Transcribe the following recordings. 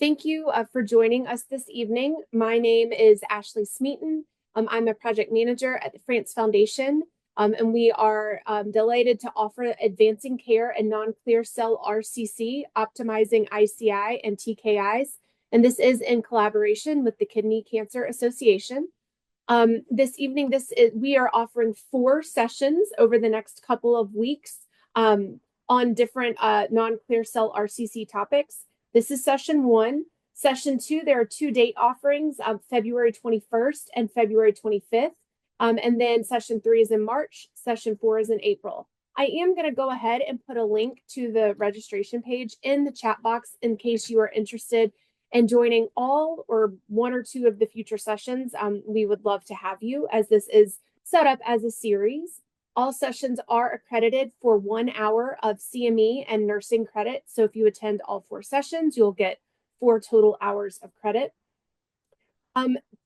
Thank you for joining us this evening. My name is Ashley Smeaton. I'm a project manager at the France Foundation, and we are delighted to offer Advancing Care in Non-Clear Cell RCC, Optimizing ICI and TKIs. And this is in collaboration with the Kidney Cancer Association. This evening, we are offering 4 sessions over the next couple of weeks on different non-clear cell RCC topics. This is session 1. Session 2, there are 2 date offerings of February 21st and February 25th. And then session 3 is in March. Session 4 is in April. I am going to go ahead and put a link to the registration page in the chat box in case you are interested in joining all or 1 or 2 of the future sessions. We would love to have you, as this is set up as a series. All sessions are accredited for 1 hour of CME and nursing credit. So if you attend all 4 sessions, you'll get 4 total hours of credit.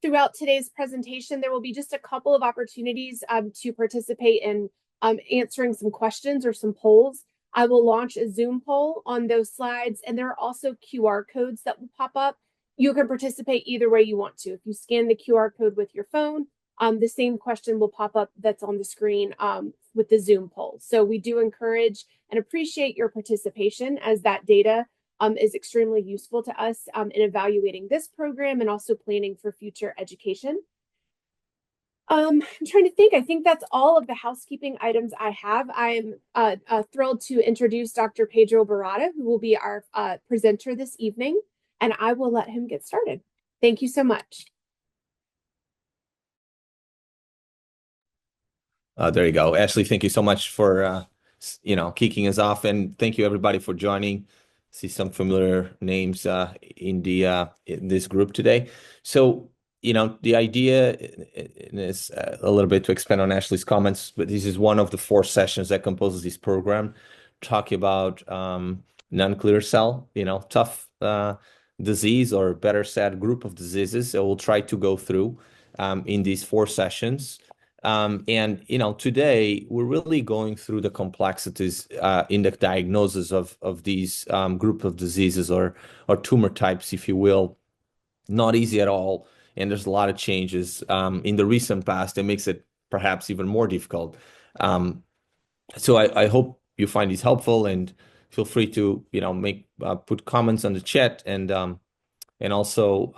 Throughout today's presentation, there will be just a couple of opportunities to participate in answering some questions or some polls. I will launch a Zoom poll on those slides, and there are also QR codes that will pop up. You can participate either way you want to. If you scan the QR code with your phone, the same question will pop up that's on the screen with the Zoom poll. So we do encourage and appreciate your participation, as that data is extremely useful to us in evaluating this program and also planning for future education. I'm trying to think. I think that's all of the housekeeping items I have. I'm thrilled to introduce Dr. Pedro Barata, who will be our presenter this evening, and I will let him get started. Thank you so much. There you go. Ashley, thank you so much for, kicking us off, and thank you everybody for joining. See some familiar names in this group today. So, the idea is a little bit to expand on Ashley's comments, but this is one of the 4 sessions that composes this program, talking about non-clear cell, tough disease, or better said, group of diseases that we'll try to go through in these 4 sessions. Today we're really going through the complexities in the diagnosis of these group of diseases or tumor types, if you will. Not easy at all. And there's a lot of changes in the recent past that makes it perhaps even more difficult. So I hope you find this helpful, and feel free to, put comments on the chat, and also,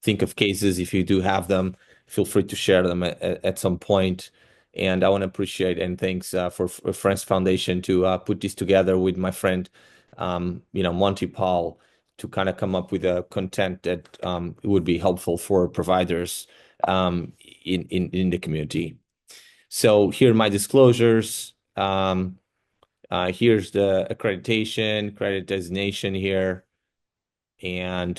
think of cases if you do have them. Feel free to share them at some point. And I want to appreciate and thanks for France Foundation to put this together with my friend, Monty Paul, to kind of come up with a content that would be helpful for providers in the community. So here are my disclosures. Here's the accreditation, credit designation here. And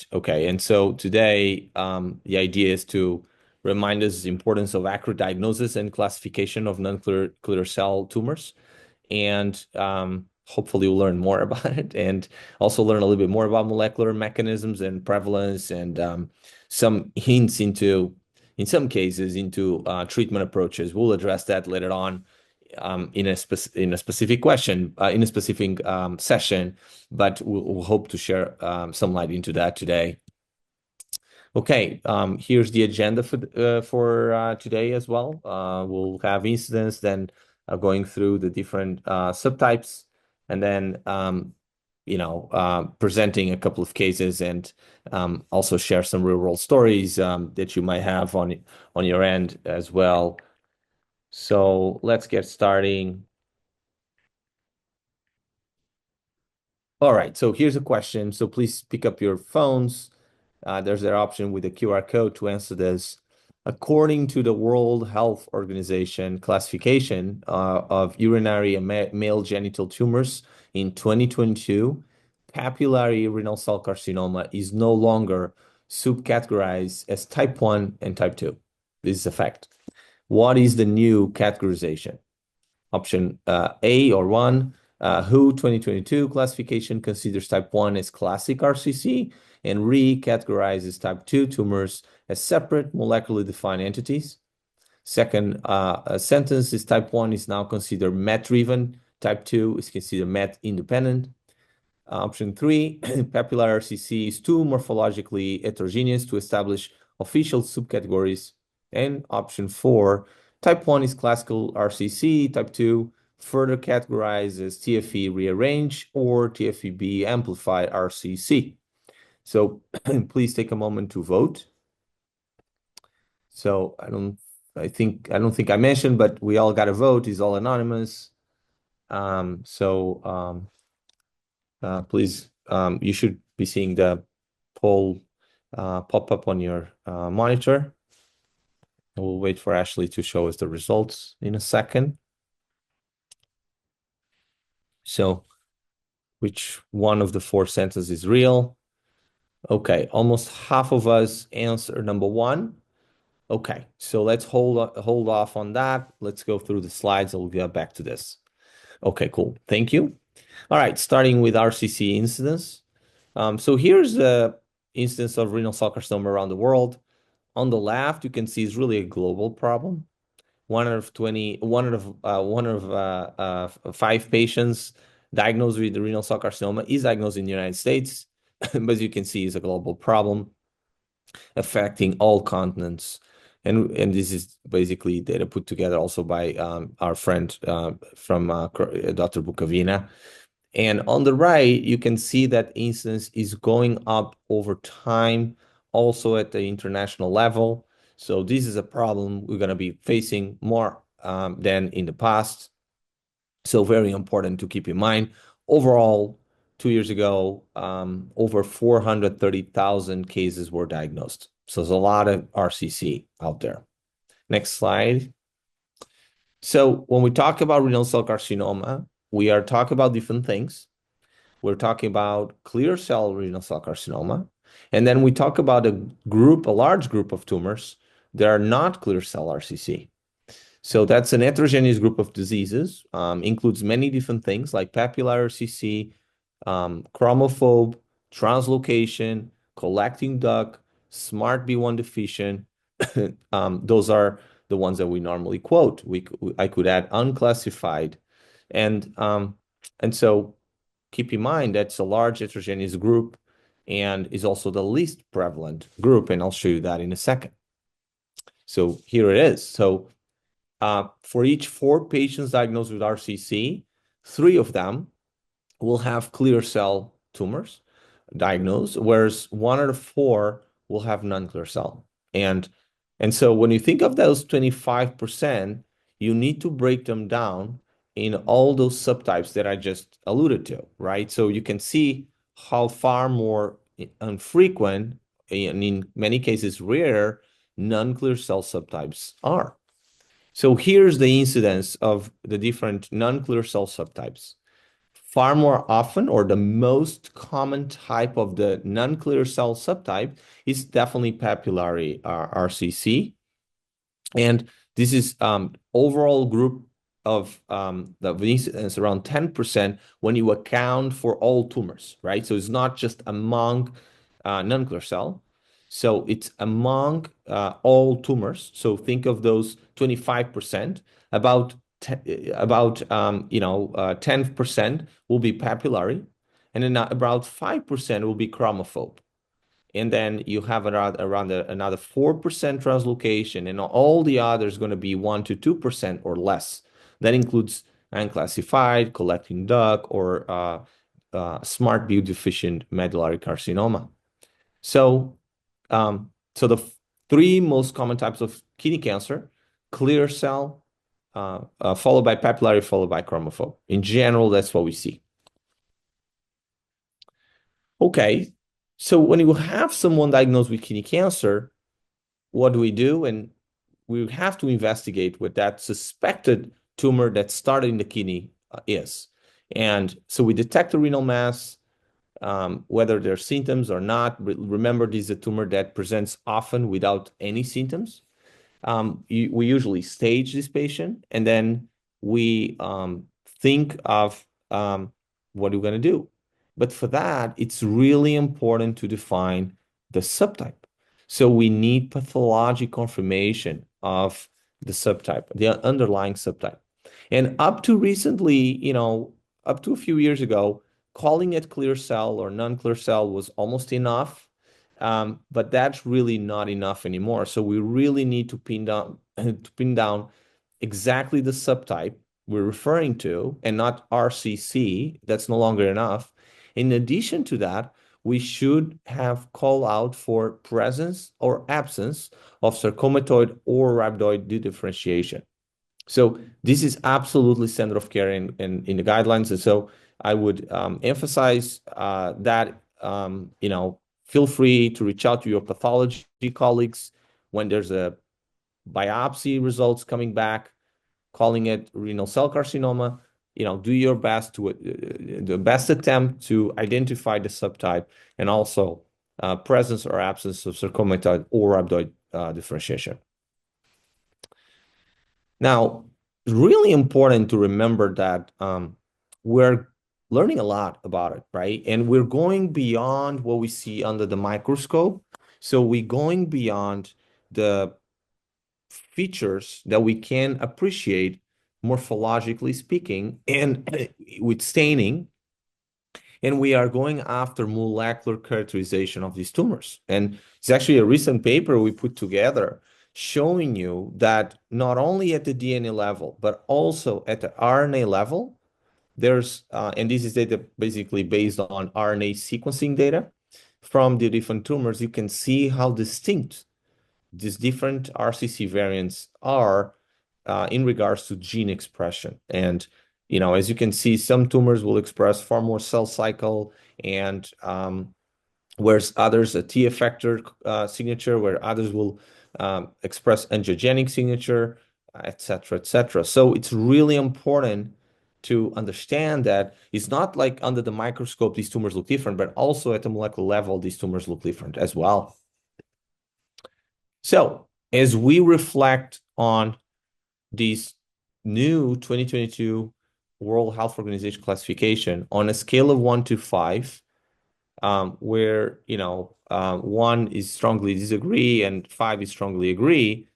so today the idea is to remind us the importance of accurate diagnosis and classification of non-clear cell tumors, and hopefully we'll learn more about it, and also learn a little bit more about molecular mechanisms and prevalence, and some hints into, in some cases, into treatment approaches. We'll address that later on in a specific question, in a specific session, but we'll hope to share some light into that today. Okay, here's the agenda for today as well. We'll have incidents, then going through the different subtypes, and then presenting a couple of cases, and also share some real-world stories that you might have on your end as well. So let's get starting. All right, so here's a question. So please pick up your phones. There's an option with the QR code to answer this. According to the World Health Organization classification of urinary and male genital tumors in 2022, papillary renal cell carcinoma is no longer subcategorized as type 1 and type 2. This is a fact. What is the new categorization? Option A or 1, WHO 2022 classification considers type 1 as classic RCC and re-categorizes type 2 tumors as separate molecularly defined entities. Second sentence is type 1 is now considered MET-driven, type 2 is considered MET-independent. Option 3, papillary RCC is too morphologically heterogeneous to establish official subcategories. And option 4, type 1 is classical RCC, type 2 further categorized as TFE rearranged or TFEB amplified RCC. So please take a moment to vote. So I don't think I mentioned, but we all got a vote. It's all anonymous. Please, you should be seeing the poll pop up on your monitor. We'll wait for Ashley to show us the results in a second. So, which one of the 4 sentences is real? Okay, almost half of us answer number 1. Okay, so let's hold off on that. Let's go through the slides. I'll get back to this. Okay, cool. Thank you. All right, starting with RCC incidence. So here's the incidence of renal cell carcinoma around the world. On the left, you can see it's really a global problem. One out of 5 patients diagnosed with renal cell carcinoma is diagnosed in the United States, but as you can see, it's a global problem affecting all continents. And this is basically data put together also by our friend from Dr. Bukovina. And on the right, you can see that incidence is going up over time, also at the international level. So this is a problem we're going to be facing more than in the past. So very important to keep in mind. Overall, 2 years ago, over 430,000 cases were diagnosed. So there's a lot of RCC out there. Next slide. So when we talk about renal cell carcinoma, we are talking about different things. We're talking about clear cell renal cell carcinoma. And then we talk about a large group of tumors that are not clear cell RCC. So that's an heterogeneous group of diseases, includes many different things like papillary RCC, chromophobe, translocation, collecting duct, smart B1 deficient. Those are the ones that we normally quote. I could add unclassified. And so keep in mind that's a large heterogeneous group and is also the least prevalent group. And I'll show you that in a second. So here it is. So for each 4 patients diagnosed with RCC, 3 of them will have clear cell tumors diagnosed, whereas 1 out of 4 will have non-clear cell. And so when you think of those 25%, you need to break them down in all those subtypes that I just alluded to, right? So you can see how far more infrequent, and in many cases rare, non-clear cell subtypes are. So here's the incidence of the different non-clear cell subtypes. Far more often, or the most common type of the non-clear cell subtype is definitely papillary RCC. And this is overall group of the incidence around 10% when you account for all tumors, right? So it's not just among non-clear cell. So it's among all tumors. So think of those 25%, about 10% will be papillary, and then about 5% will be chromophobe. And then you have around another 4% translocation, and all the others going to be 1 to 2% or less. That includes unclassified, collecting duct, or smart B deficient medullary carcinoma. So, the 3 most common types of kidney cancer: clear cell, followed by papillary, followed by chromophobe. In general, that's what we see. Okay, so when you have someone diagnosed with kidney cancer, what do? And we have to investigate what that suspected tumor that started in the kidney is. And so we detect the renal mass, whether there are symptoms or not. Remember, this is a tumor that presents often without any symptoms. We usually stage this patient, and then we think of what we're going to do. But for that, it's really important to define the subtype. So we need pathology confirmation of the subtype, the underlying subtype. And up to recently, up to a few years ago, calling it clear cell or non-clear cell was almost enough, but that's really not enough anymore. So we really need to pin down exactly the subtype we're referring to and not RCC. That's no longer enough. In addition to that, we should have call out for presence or absence of sarcomatoid or rhabdoid dedifferentiation. So this is absolutely standard of care in the guidelines. And so I would emphasize that, feel free to reach out to your pathology colleagues when there's a biopsy results coming back, calling it renal cell carcinoma. Do your best to the best attempt to identify the subtype and also presence or absence of sarcomatoid or rhabdoid differentiation. Now, it's really important to remember that we're learning a lot about it, right? And we're going beyond what we see under the microscope. So we're going beyond the features that we can appreciate morphologically speaking and with staining. And we are going after molecular characterization of these tumors. And it's actually a recent paper we put together showing you that not only at the DNA level, but also at the RNA level, there's, and this is data basically based on RNA sequencing data from the different tumors, you can see how distinct these different RCC variants are in regards to gene expression. And, as you can see, some tumors will express far more cell cycle and whereas others, a T effector signature, where others will express angiogenic signature, et cetera, et cetera. So it's really important to understand that it's not like under the microscope, these tumors look different, but also at the molecular level, these tumors look different as well. So as we reflect on these new 2022 World Health Organization classification on a scale of 1 to 5, where 1 is strongly disagree and 5 is strongly agree,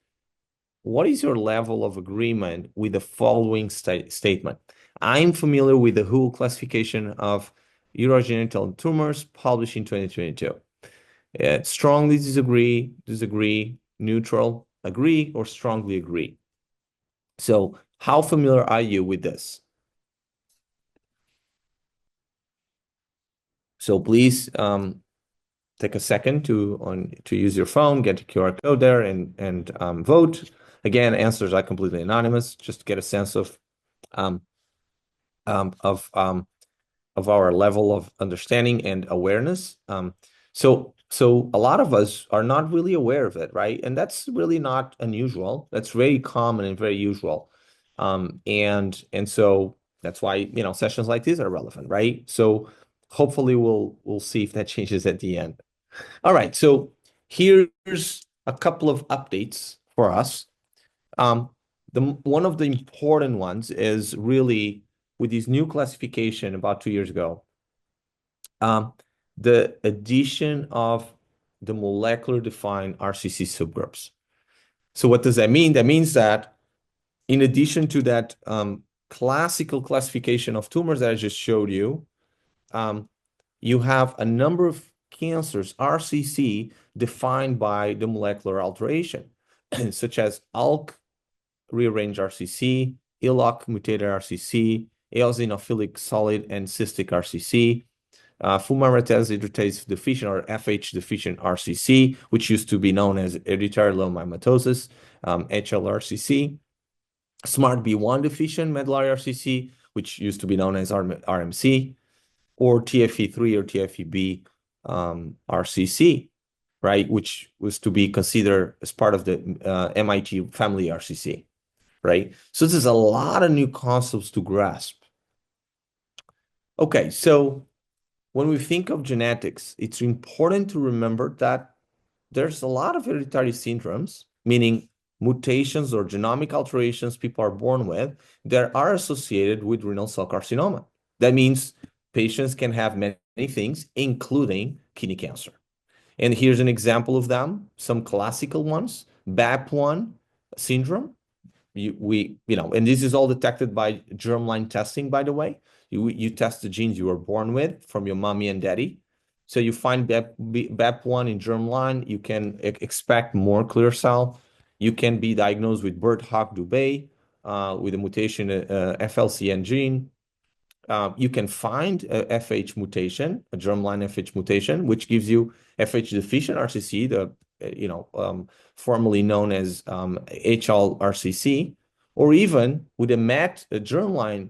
what is your level of agreement with the following statement? I'm familiar with the WHO classification of urogenital tumors published in 2022. Strongly disagree, neutral, agree, or strongly agree. So how familiar are you with this? So please take a second to use your phone, get a QR code there and vote. Again, answers are completely anonymous, just to get a sense of our level of understanding and awareness. So a lot of us are not really aware of it, right? And that's really not unusual. That's very common and very usual. And so that's why, sessions like these are relevant, right? So hopefully we'll see if that changes at the end. All right, so here's a couple of updates for us. One of the important ones is really with this new classification about 2 years ago, the addition of the molecular defined RCC subgroups. So what does that mean? That means that in addition to that classical classification of tumors that I just showed you, you have a number of cancers, RCC, defined by the molecular alteration, such as ALK rearranged RCC, ILOC mutated RCC, eosinophilic solid and cystic RCC, fumarate hydratase deficient or FH deficient RCC, which used to be known as hereditary leiomyomatosis, HLRCC, SMART-B1 deficient medullary RCC, which used to be known as RMC, or TFE3 or TFEB RCC, right, which was to be considered as part of the MIT family RCC, right? So there's a lot of new concepts to grasp. Okay, so when we think of genetics, it's important to remember that there's a lot of hereditary syndromes, meaning mutations or genomic alterations people are born with that are associated with renal cell carcinoma. That means patients can have many things, including kidney cancer. And here's an example of them, some classical ones, BAP1 syndrome. And this is all detected by germline testing, by the way. You test the genes you were born with from your mommy and daddy. So you find BEP1 in germline, you can expect more clear cell. You can be diagnosed with Birt-Hawk-Dubé with a mutation FLCN gene. You can find a FH mutation, a germline FH mutation, which gives you FH deficient RCC, formerly known as HL-RCC, or even with a germline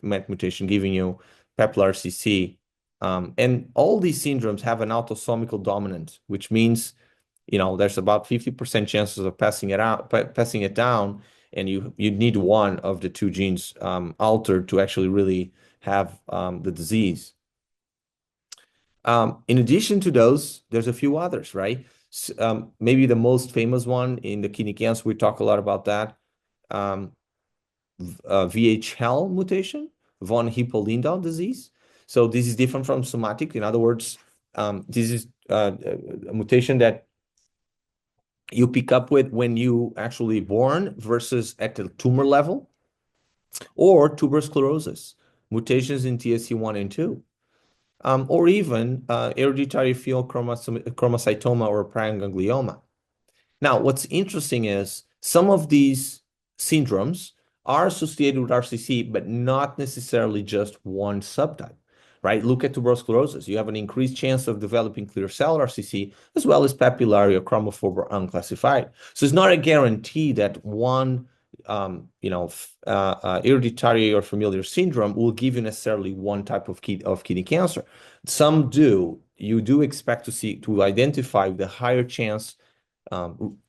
MET mutation giving you PEPL-RCC. And all these syndromes have an autosomal dominant, which means there's about 50% chances of passing it down, and you need one of the two genes altered to actually really have the disease. In addition to those, there's a few others, right? Maybe the most famous one in the kidney cancer, we talk a lot about that, VHL mutation, von Hippel-Lindau disease. So this is different from somatic. In other words, this is a mutation that you pick up with when you actually born versus at the tumor level, or tuberous sclerosis, mutations in TSC1 and 2, or even hereditary pheochromocytoma or paraganglioma. Now, what's interesting is some of these syndromes are associated with RCC, but not necessarily just one subtype, right? Look at tuberous sclerosis. You have an increased chance of developing clear cell RCC, as well as papillary or chromophobe or unclassified. So it's not a guarantee that one hereditary or familial syndrome will give you necessarily one type of kidney cancer. Some do. You do expect to identify the higher chance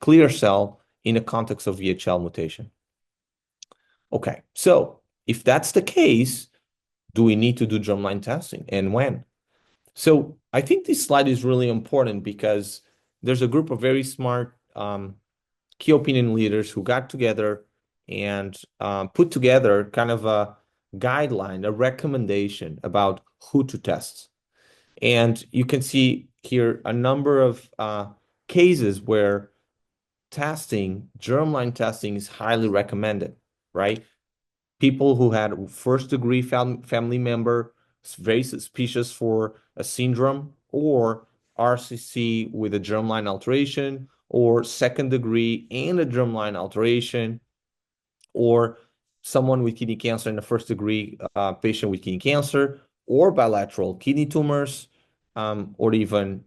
clear cell in the context of VHL mutation. Okay, so if that's the case, do we need to do germline testing, and when? So I think this slide is really important because there's a group of very smart key opinion leaders who got together and put together kind of a guideline, a recommendation about who to test. And you can see here a number of cases where germline testing is highly recommended, right? People who had first-degree family member very suspicious for a syndrome, or RCC with a germline alteration, or second degree and a germline alteration, or someone with kidney cancer in a first degree patient with kidney cancer, or bilateral kidney tumors, or even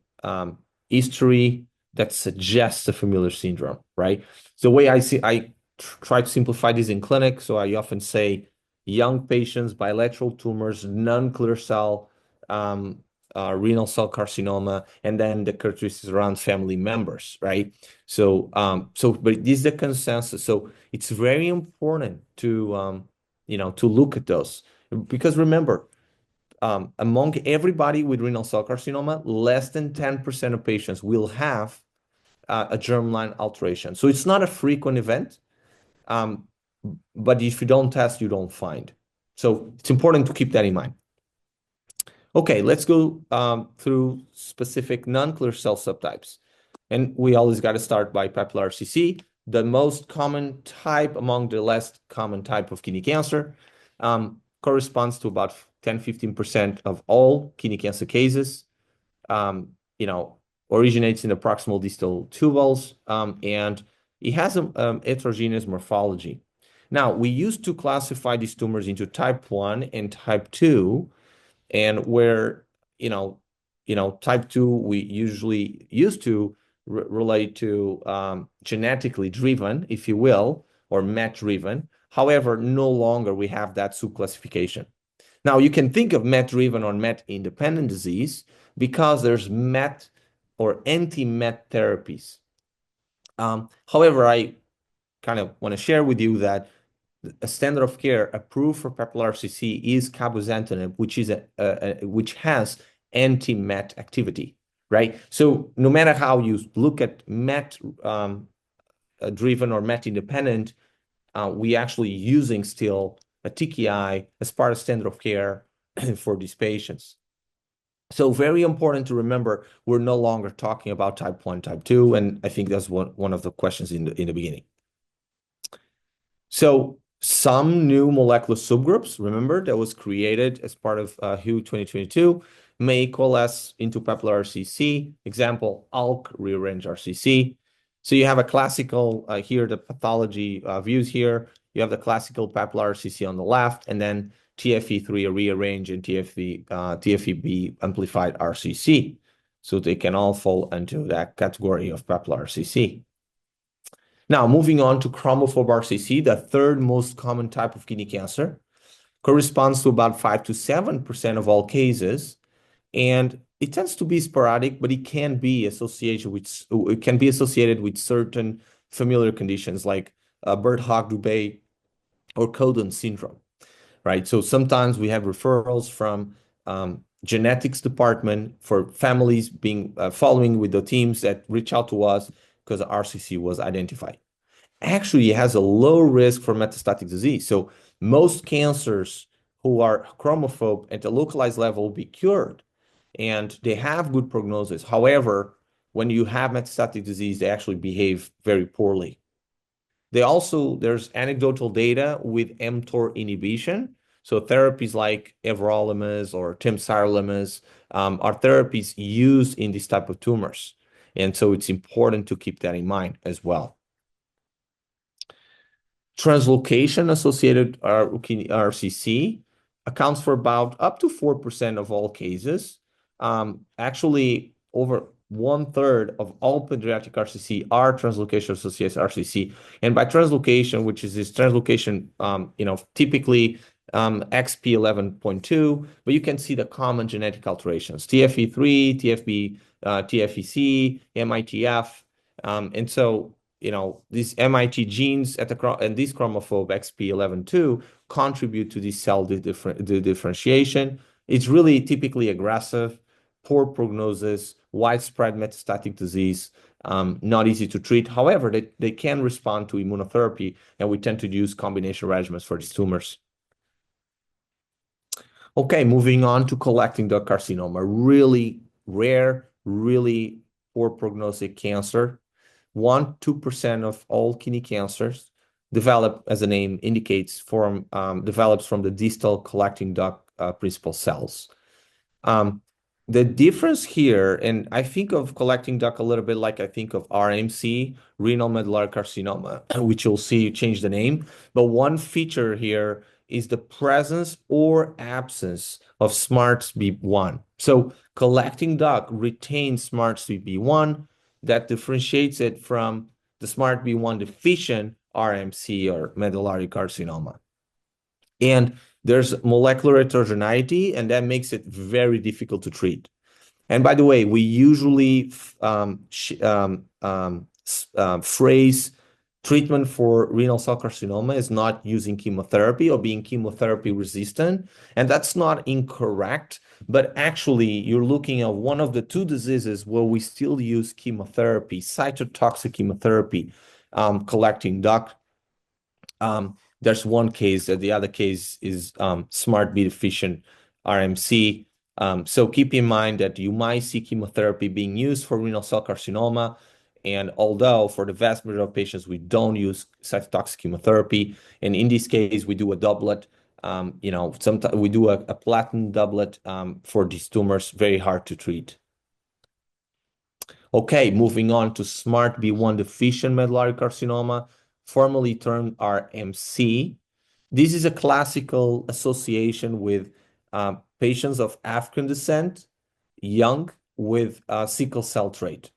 history that suggests a familial syndrome, right? So the way I try to simplify this in clinic. So I often say young patients, bilateral tumors, non-clear cell, renal cell carcinoma, and then the characteristics around family members, right? So, but this is the consensus. So it's very important to look at those, because remember, among everybody with renal cell carcinoma, less than 10% of patients will have a germline alteration. So it's not a frequent event, but if you don't test, you don't find. So it's important to keep that in mind. Okay, let's go through specific non-clear cell subtypes. And we always got to start by papillary-RCC, the most common type among the less common type of kidney cancer. Corresponds to about 10-15% of all kidney cancer cases. Originates in the proximal distal tubules, and it has a heterogeneous morphology. Now, we used to classify these tumors into type 1 and type 2, and where, type 2, we usually used to relate to genetically driven, if you will, or MET driven. However, no longer we have that subclassification. Now, you can think of MET driven or MET independent disease because there's MET or anti-MET therapies. However, I kind of want to share with you that a standard of care approved for papillary-RCC is cabozantinib, which has anti-MET activity, right? So no matter how you look at MET driven or MET independent, we actually using still a TKI as part of standard of care for these patients. So very important to remember, we're no longer talking about type 1, type 2, and I think that's one of the questions in the beginning. So Some new molecular subgroups, remember, that was created as part of WHO 2022, may coalesce into papillary RCC. Example, ALK rearrange RCC. So you have a classical, here, the pathology views here. You have the classical papillary RCC on the left, and then TFE3 rearrange and TFEB amplified RCC. So they can all fall into that category of papillary RCC. Now, moving on to chromophobe RCC, the third most common type of kidney cancer, corresponds to about 5 to 7% of all cases, and it tends to be sporadic, but it can be associated with certain familiar conditions like Birt-Hogg-Dubé or Codon syndrome, right? So sometimes we have referrals from genetics department for families being following with the teams that reach out to us because RCC was identified. Actually, it has a low risk for metastatic disease. So most cancers who are chromophobe at a localized level will be cured, and they have good prognosis. However, when you have metastatic disease, they actually behave very poorly. There's anecdotal data with mTOR inhibition. So therapies like everolimus or temsirolimus are therapies used in this type of tumors. And so it's important to keep that in mind as well. Translocation associated RCC accounts for about up to 4% of all cases. Actually, over 1/3 of all pediatric RCC are translocation associated RCC. And by translocation, which is this translocation, typically XP11.2, but you can see the common genetic alterations, TFE3, TFB, TFEC, MITF. And so, these MIT genes and this chromophobe XP11.2 contribute to this cell differentiation. It's really typically aggressive, poor prognosis, widespread metastatic disease, not easy to treat. However, they can respond to immunotherapy, and we tend to use combination regimens for these tumors. Okay, moving on to collecting duct carcinoma. Really rare, really poor prognostic cancer. 1-2% of all kidney cancers develop, as the name indicates, develops from the distal collecting duct principal cells. The difference here, and I think of collecting duct a little bit like I think of RMC, renal medullary carcinoma, which you'll see change the name. But one feature here is the presence or absence of SMART-B1. So collecting duct retains SMART-B1 that differentiates it from the SMART-B1 deficient RMC or medullary carcinoma. And there's molecular heterogeneity, and that makes it very difficult to treat. And by the way, we usually phrase treatment for renal cell carcinoma is not using chemotherapy or being chemotherapy resistant. And that's not incorrect, but actually you're looking at one of the two diseases where we still use chemotherapy, cytotoxic chemotherapy, collecting duct. There's one case, the other case is SMART-B deficient RMC. So keep in mind that you might see chemotherapy being used for renal cell carcinoma. And although for the vast majority of patients, we don't use cytotoxic chemotherapy. And in this case, we do a doublet. Sometimes we do a platinum doublet for these tumors, very hard to treat. Okay, moving on to SMART-B1 deficient medullary carcinoma, formerly termed RMC. This is a classical association with patients of African descent, young, with sickle cell trait,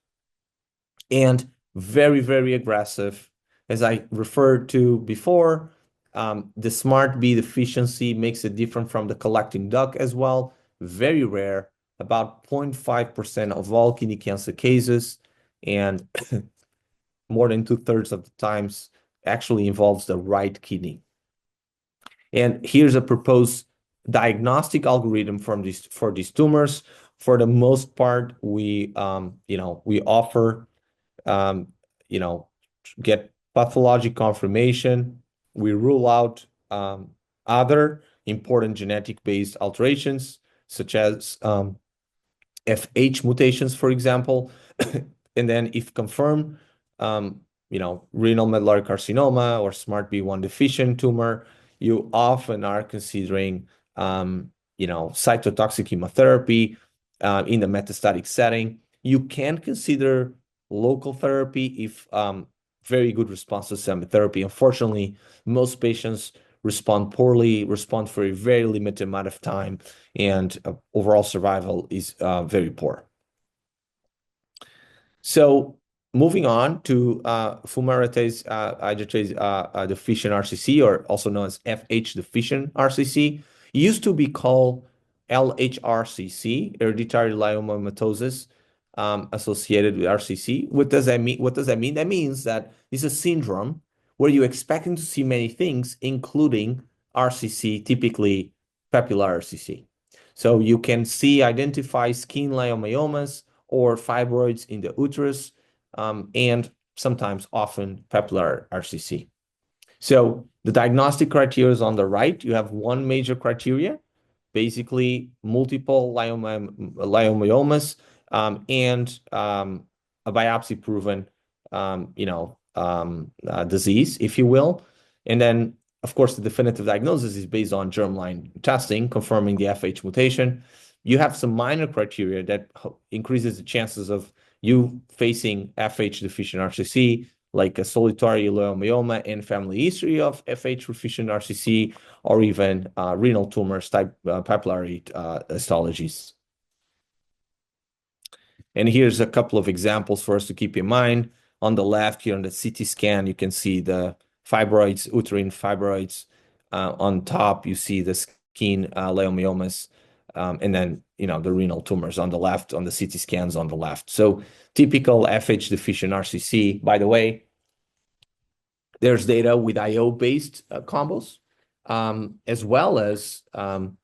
and very, very aggressive. As I referred to before, the SMART-B deficiency makes it different from the collecting duct as well. Very rare, about 0.5% of all kidney cancer cases, and more than 2/3 of the times actually involves the right kidney. And here's a proposed diagnostic algorithm for these tumors. For the most part, we offer, get pathologic confirmation. We rule out other important genetic-based alterations, such as FH mutations, for example. And then if confirmed, renal medullary carcinoma or SMART-B1 deficient tumor, you often are considering, cytotoxic chemotherapy in the metastatic setting. You can consider local therapy if very good response to chemotherapy. Unfortunately, most patients respond poorly, respond for a very limited amount of time, and overall survival is very poor. So moving on to fumarate deficient RCC, or also known as FH deficient RCC. It used to be called LHRCC, hereditary leiomyomatosis, associated with RCC. What does that mean? That means that it's a syndrome where you're expecting to see many things, including RCC, typically papillary RCC. So you can identify skin leiomyomas or fibroids in the uterus, and sometimes often papillary RCC. So the diagnostic criteria is on the right. You have one major criteria, basically multiple leiomyomas, and a biopsy-proven, disease, if you will. And then, of course, the definitive diagnosis is based on germline testing, confirming the FH mutation. You have some minor criteria that increases the chances of you facing FH deficient RCC, like a solitary leiomyoma and family history of FH deficient RCC, or even renal tumors type papillary histologies. And here's a couple of examples for us to keep in mind. On the left here on the CT scan, you can see the fibroids, uterine fibroids. On top, you see the skin leiomyomas, and then the renal tumors on the left, on the CT scans on the left. So typical FH deficient RCC. By the way, there's data with IO-based combos, as well as erlotinib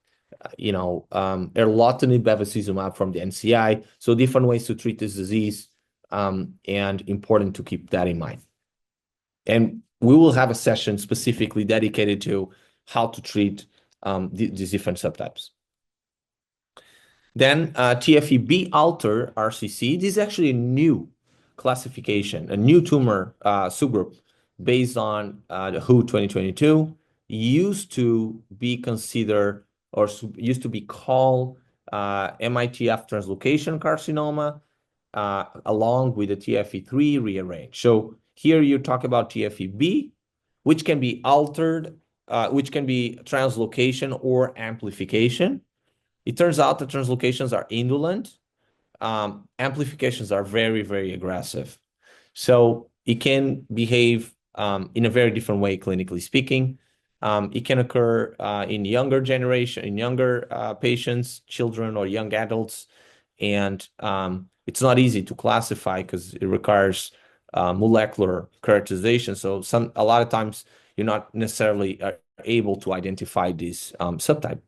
bevacizumab from the NCI. So different ways to treat this disease, and important to keep that in mind. And we will have a session specifically dedicated to how to treat these different subtypes. Then TFEB alter RCC. This is actually a new classification, a new tumor subgroup based on the WHO 2022. Used to be considered, or used to be called, MITF translocation carcinoma, along with the TFE3 rearranged. So here you talk about TFEB, which can be altered, which can be translocation or amplification. It turns out that translocations are indolent. Amplifications are very, very aggressive. So it can behave in a very different way, clinically speaking. It can occur in younger patients, children, or young adults. And it's not easy to classify because it requires molecular characterization. So a lot of times you're not necessarily able to identify this subtype.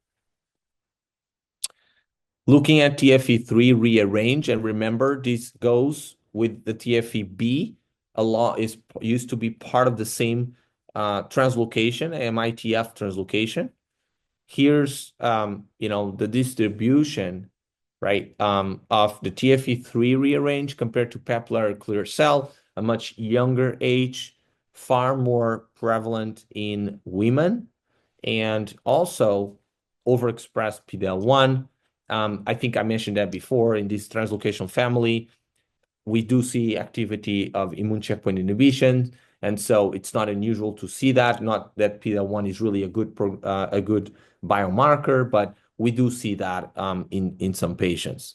Looking at TFE3 rearrange, and remember, this goes with the TFEB. A lot used to be part of the same translocation, MITF translocation. Here's the distribution, right, of the TFE3 rearrange compared to papillary clear cell, a much younger age, far more prevalent in women, and also overexpressed PD-L1. I think I mentioned that before. In this translocation family, we do see activity of immune checkpoint inhibition, and so it's not unusual to see that. Not that PD-L1 is really a good biomarker, but we do see that in some patients.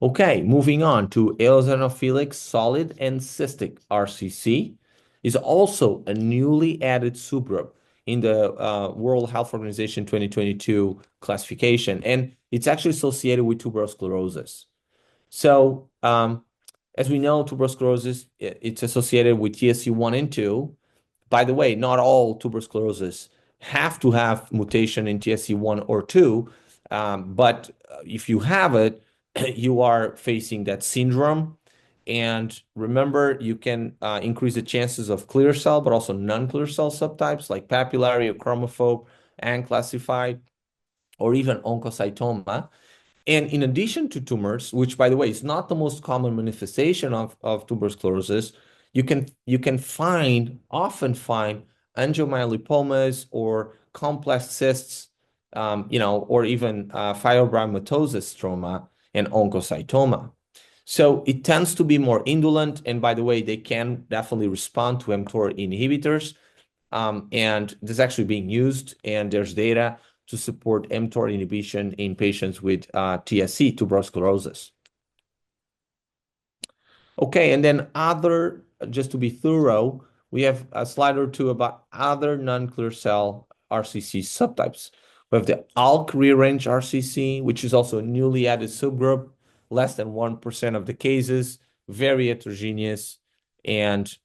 Okay, moving on to eosinophilic solid and cystic RCC is also a newly added subgroup in the World Health Organization 2022 classification, and it's actually associated with tuberous sclerosis. So, as we know, tuberous sclerosis, it's associated with TSC1 and 2. By the way, not all tuberous sclerosis have to have mutation in TSC1 or 2, but if you have it, you are facing that syndrome. And remember, you can increase the chances of clear cell, but also non-clear cell subtypes like papillary or chromophobe and classified, or even oncocytoma. And in addition to tumors, which by the way is not the most common manifestation of tuberous sclerosis, you can often find angiomyolipomas or complex cysts, or even fibromatosis stroma and oncocytoma. So it tends to be more indolent, and by the way, they can definitely respond to mTOR inhibitors, and this is actually being used, and there's data to support mTOR inhibition in patients with TSC, tuberous sclerosis. Okay, and then just to be thorough, we have a slide or two about other non-clear cell RCC subtypes. We have the ALK rearranged RCC, which is also a newly added subgroup, less than 1% of the cases, very heterogeneous, and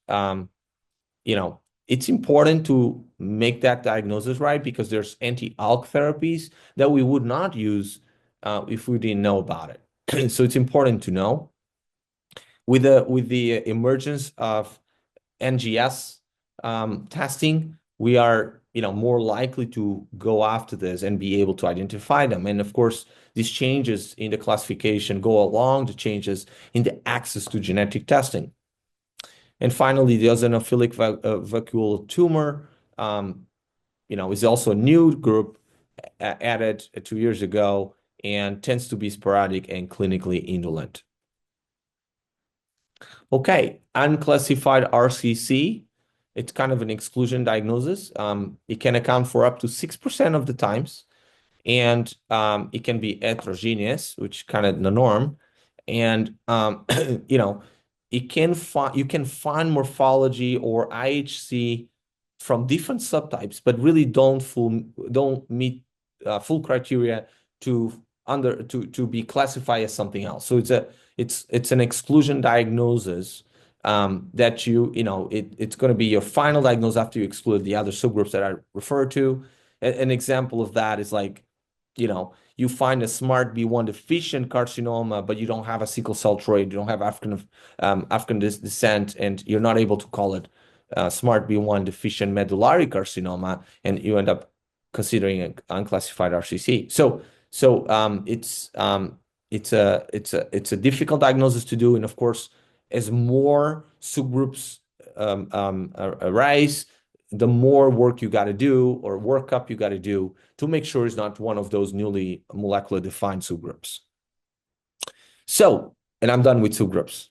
it's important to make that diagnosis right because there's anti-ALK therapies that we would not use if we didn't know about it. So it's important to know. With the emergence of NGS testing, we are more likely to go after this and be able to identify them. And of course, these changes in the classification go along the changes in the access to genetic testing. And finally, the eosinophilic vacuole tumor, is also a new group added 2 years ago and tends to be sporadic and clinically indolent. Okay, unclassified RCC, it's kind of an exclusion diagnosis. It can account for up to 6% of the times, and it can be heterogeneous, which is kind of the norm. And you can find morphology or IHC from different subtypes, but really don't meet full criteria to be classified as something else. So it's an exclusion diagnosis that it's going to be your final diagnosis after you exclude the other subgroups that I referred to. An example of that is like, you find a SMART-B1 deficient carcinoma, but you don't have a sickle cell trait, you don't have African descent, and you're not able to call it SMART-B1 deficient medullary carcinoma, and you end up considering an unclassified RCC. So it's a difficult diagnosis to do, and of course, as more subgroups arise, the more work you got to do or workup you got to do to make sure it's not one of those newly molecular defined subgroups. So, and I'm done with subgroups.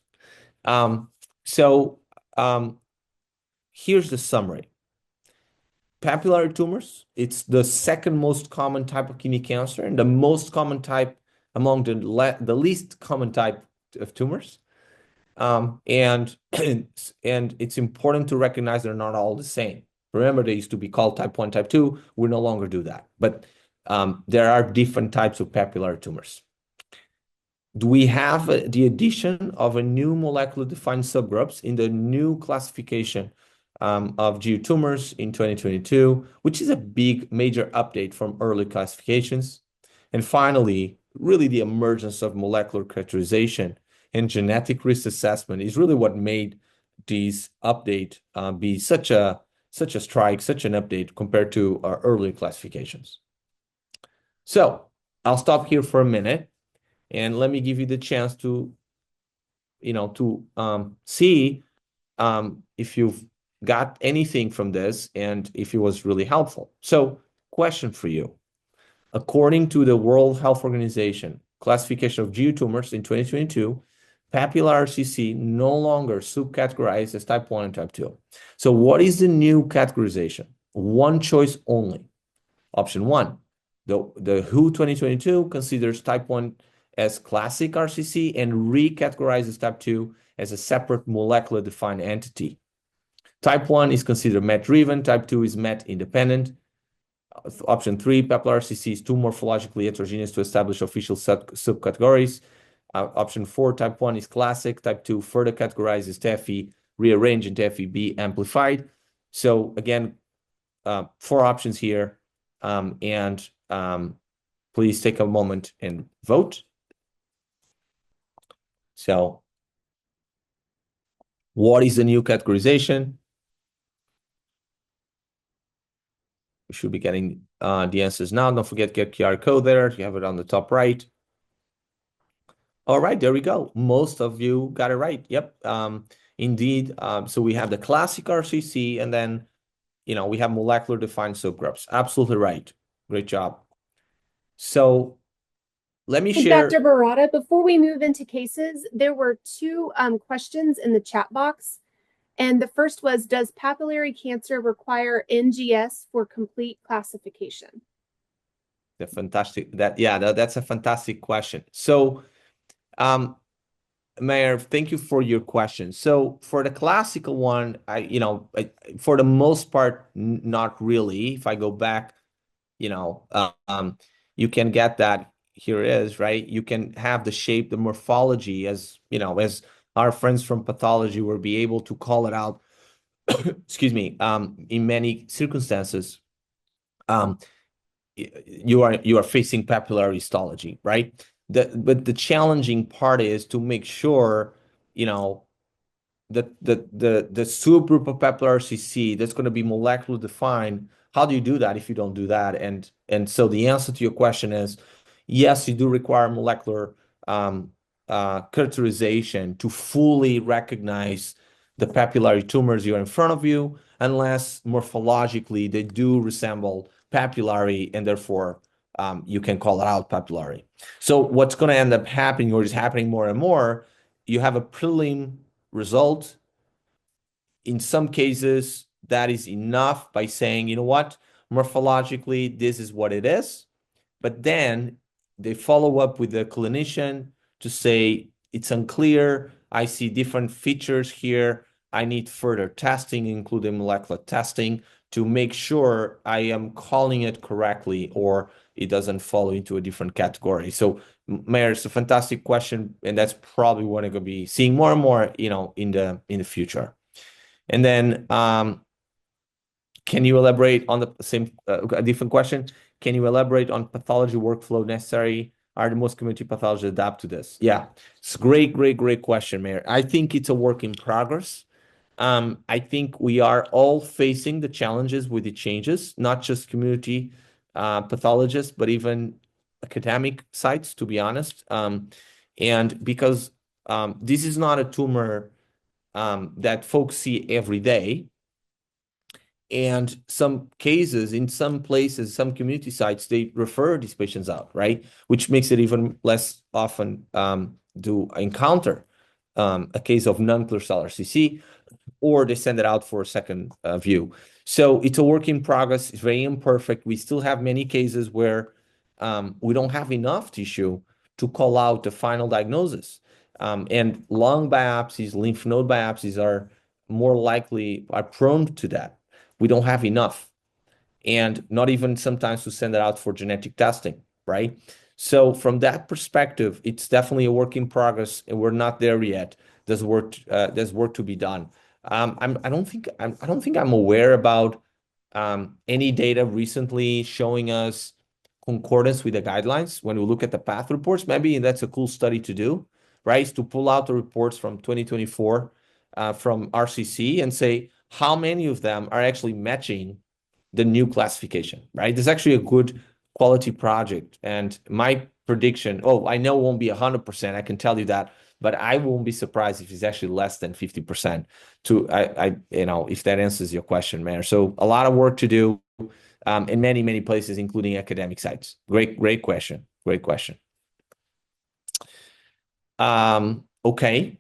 Here's the summary. Papillary tumors, it's the second most common type of kidney cancer and the most common type among the least common type of tumors. And it's important to recognize they're not all the same. Remember, they used to be called type 1, type 2. We no longer do that. But there are different types of papillary tumors. Do we have the addition of a new molecular defined subgroups in the new classification of GU tumors in 2022, which is a big major update from early classifications. And finally, really the emergence of molecular characterization and genetic risk assessment is really what made these update be such a strike, such an update compared to our early classifications. So I'll stop here for a minute and let me give you the chance to, see if you've got anything from this and if it was really helpful. So question for you. According to the World Health Organization classification of GU tumors in 2022, papillary RCC no longer subcategorized as type 1 and type 2. So what is the new categorization? One choice only. Option 1, the WHO 2022 considers type 1 as classic RCC and recategorizes type 2 as a separate molecular defined entity. Type 1 is considered MET-driven, type 2 is MET-independent. Option 3, papillary RCC is too morphologically heterogeneous to establish official subcategories. Option 4, type 1 is classic, type 2 further categorizes TFE rearranged and TFE-B amplified. So again, 4 options here, and please take a moment and vote. So what is the new categorization? We should be getting the answers now. Don't forget to get QR code there. You have it on the top right. All right, there we go. Most of you got it right. Yep. Indeed. So we have the classic RCC, and then, we have molecular defined subgroups. Absolutely right. Great job. So let me Hey, share. Dr. Barada, before we move into cases, there were two questions in the chat box. And the first was, does papillary cancer require NGS for complete classification? That's a fantastic question. So, Mayor, thank you for your question. So for the classical one, for the most part, not really. If I go back, you know, um, you can get that. Here it is, right? You can have the shape, the morphology, as our friends from pathology will be able to call it out. Excuse me. In many circumstances, um, you are facing papillary histology, right? But the challenging part is to make sure, you know, the subgroup of papillary RCC that's going to be molecular defined. How do you do that if you don't do that? And so the answer to your question is yes, you do require molecular characterization to fully recognize the papillary tumors you're in front of you, unless morphologically they do resemble papillary, and therefore you can call it out papillary. So what's going to end up happening, or is happening more and more, you have a prelim result. In some cases, that is enough by saying, you know what, morphologically, this is what it is. But then they follow up with the clinician to say, it's unclear. I see different features here. I need further testing, including molecular testing, to make sure I am calling it correctly or it doesn't fall into a different category. So, Mayor, it's a fantastic question, and that's probably what I'm going to be seeing more and more, in the future. And then, can you elaborate on the same, a different question? Can you elaborate on pathology workflow necessary? Are the most community pathologists adapt to this? Yeah, it's a great question, Mayor. I think it's a work in progress. I think we are all facing the challenges with the changes, not just community pathologists, but even academic sites, to be honest. And because this is not a tumor that folks see every day. And some cases, in some places, some community sites, they refer these patients out, right? Which makes it even less often to encounter a case of non-clear cell RCC, or they send it out for a second view. So it's a work in progress. It's very imperfect. We still have many cases where we don't have enough tissue to call out the final diagnosis. And lung biopsies, lymph node biopsies are prone to that. We don't have enough, and not even sometimes to send it out for genetic testing, right? So from that perspective, it's definitely a work in progress, and we're not there yet. There's work to be done. I don't think I'm aware about any data recently showing us concordance with the guidelines when we look at the path reports. Maybe that's a cool study to do, right? Is to pull out the reports from 2024 from RCC and say how many of them are actually matching the new classification, right? This is actually a good quality project. And my prediction, I know it won't be 100%, I can tell you that, but I won't be surprised if it's actually less than 50% if that answers your question, Mayor. So a lot of work to do in many, many places, including academic sites. Great question. Great question. Okay.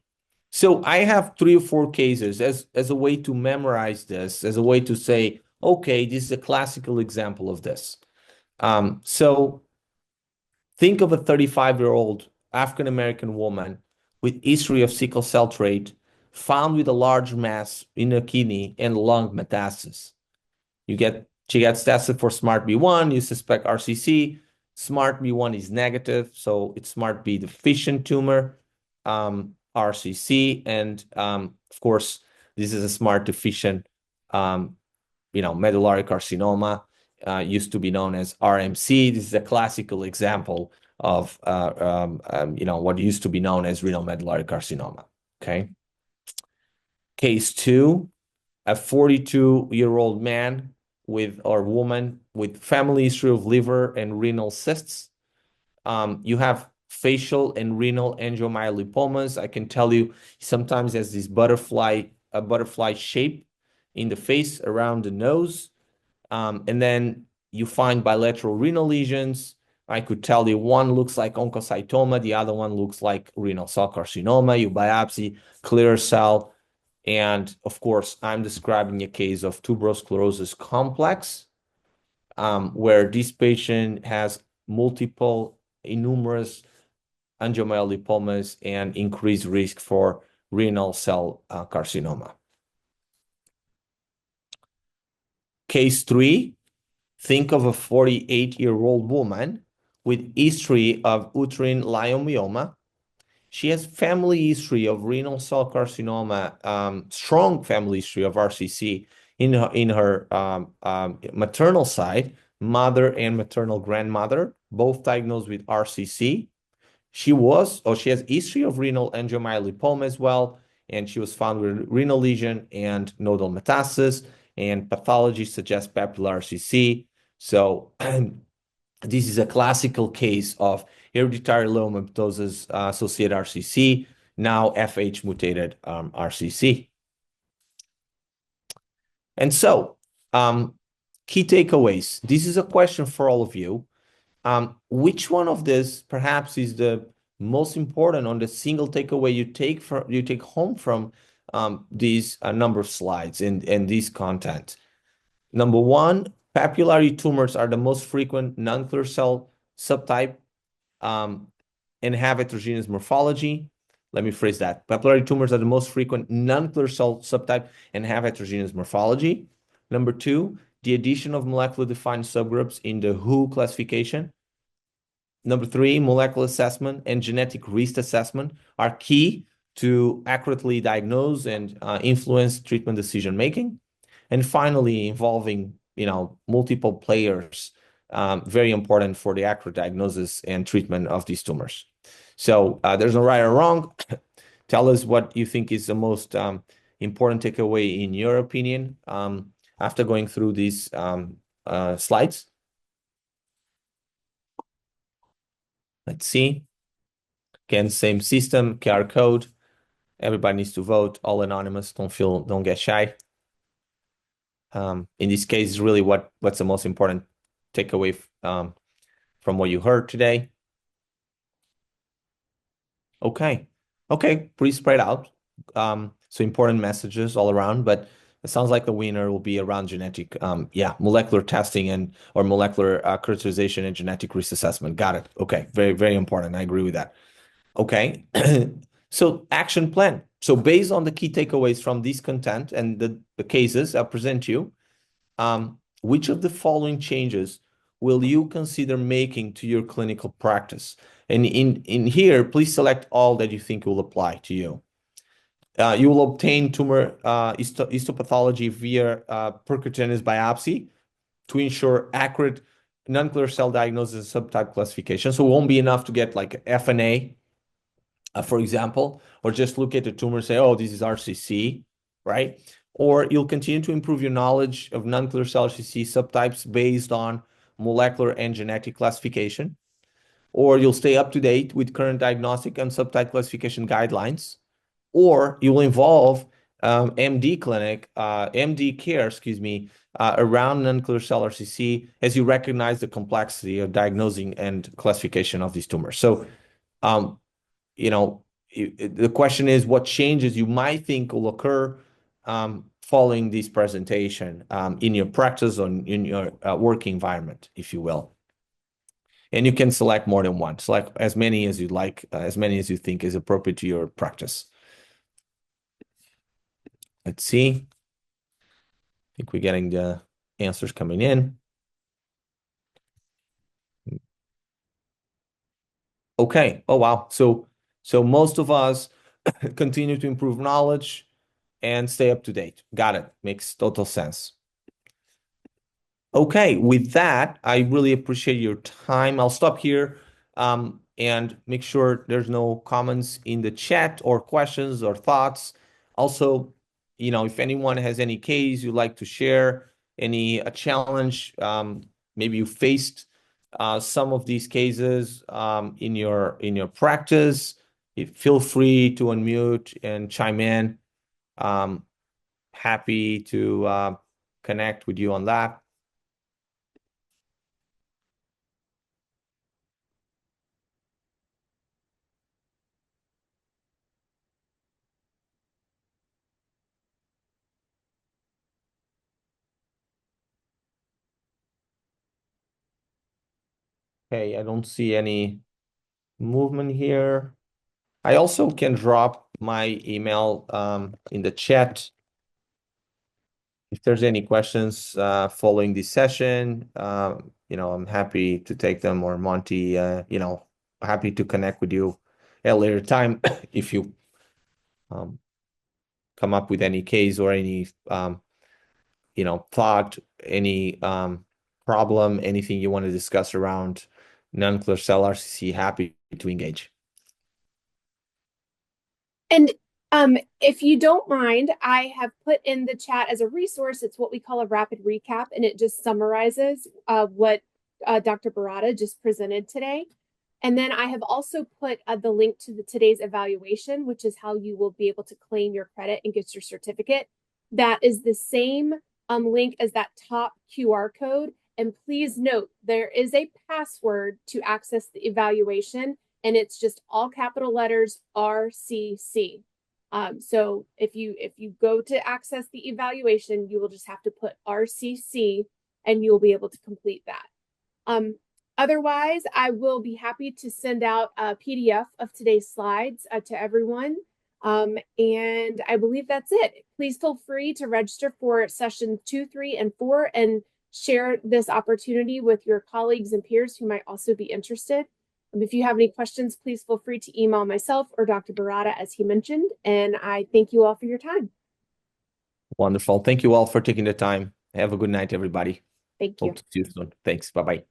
So I have 3 or 4 cases as a way to memorize this, as a way to say, okay, this is a classical example of this. So think of a 35-year-old African-American woman with history of sickle cell trait, found with a large mass in her kidney and lung metastasis. She gets tested for SMART-B1, you suspect RCC. SMART-B1 is negative, so it's SMART-B deficient tumor, RCC, and of course, this is a SMART deficient, medullary carcinoma, used to be known as RMC. This is a classical example of what used to be known as renal medullary carcinoma. Okay. Case 2, a 42-year-old man or woman with family history of liver and renal cysts. You have facial and renal angiomyolipomas. I can tell you sometimes has this butterfly shape in the face around the nose. And then you find bilateral renal lesions. I could tell you one looks like oncocytoma, the other one looks like renal cell carcinoma. You biopsy, clear cell. And of course, I'm describing a case of tuberous sclerosis complex, where this patient has multiple innumerous angiomyolipomas and increased risk for renal cell carcinoma. Case 3, think of a 48-year-old woman with history of uterine leiomyoma. She has family history of renal cell carcinoma, strong family history of RCC in her maternal side, mother and maternal grandmother, both diagnosed with RCC. She has history of renal angiomyolipoma as well, and she was found with renal lesion and nodal metastasis, and pathology suggests papillary RCC. So this is a classical case of hereditary leiomyomatosis associated RCC, now FH mutated RCC. And so, key takeaways. This is a question for all of you. Which one of this perhaps is the most important on the single takeaway you take home from these number of slides and this content? Number one, papillary tumors are the most frequent non-clear cell subtype and have heterogeneous morphology. Let me phrase that. Papillary tumors are the most frequent non-clear cell subtype and have heterogeneous morphology. Number two, the addition of molecular defined subgroups in the WHO classification. Number three, molecular assessment and genetic risk assessment are key to accurately diagnose and influence treatment decision making. And finally, involving multiple players, very important for the accurate diagnosis and treatment of these tumors. So there's no right or wrong. Tell us what you think is the most important takeaway in your opinion after going through these slides. Let's see. Again, same system, QR code. Everybody needs to vote. All anonymous. Don't get shy. In this case, really what's the most important takeaway from what you heard today? Okay, pretty spread out. So important messages all around, but it sounds like the winner will be around genetic, molecular testing or molecular characterization and genetic risk assessment. Got it. Okay, very, very important. I agree with that. Okay, so action plan. So based on the key takeaways from this content and the cases I'll present you, which of the following changes will you consider making to your clinical practice? And in here, please select all that you think will apply to you. You will obtain tumor histopathology via percutaneous biopsy to ensure accurate non-clear cell diagnosis and subtype classification. So it won't be enough to get like FNA, for example, or just look at the tumor and say, oh, this is RCC, right? Or you'll continue to improve your knowledge of non-clear cell RCC subtypes based on molecular and genetic classification. Or you'll stay up to date with current diagnostic and subtype classification guidelines. Or you will involve MD care, around non-clear cell RCC as you recognize the complexity of diagnosing and classification of these tumors. So, the question is what changes you might think will occur following this presentation in your practice or in your work environment, if you will. And you can select more than one. Select as many as you like, as many as you think is appropriate to your practice. Let's see. I think we're getting the answers coming in. Okay. Oh, wow. So most of us continue to improve knowledge and stay up to date. Got it. Makes total sense. Okay. With that, I really appreciate your time. I'll stop here and make sure there's no comments in the chat or questions or thoughts. Also, if anyone has any case you'd like to share, any challenge maybe you faced some of these cases in your practice, feel free to unmute and chime in. Happy to connect with you on that. Okay, I don't see any movement here. I also can drop my email in the chat. If there's any questions following this session, I'm happy to take them, or Monty, happy to connect with you at a later time if you come up with any case or any thought, any problem, anything you want to discuss around non-clear cell RCC, happy to engage. And if you don't mind, I have put in the chat as a resource. It's what we call a rapid recap, and it just summarizes what Dr. Barada just presented today. And then I have also put the link to today's evaluation, which is how you will be able to claim your credit and get your certificate. That is the same link as that top QR code. And please note, there is a password to access the evaluation, and it's just all capital letters RCC. So if you go to access the evaluation, you will just have to put RCC, and you'll be able to complete that. Otherwise, I will be happy to send out a PDF of today's slides to everyone. And I believe that's it. Please feel free to register for sessions 2, 3, and 4, and share this opportunity with your colleagues and peers who might also be interested. If you have any questions, please feel free to email myself or Dr. Barada, as he mentioned. And I thank you all for your time. Wonderful. Thank you all for taking the time. Have a good night, everybody. Thank you. Hope to see you soon. Thanks. Bye-bye.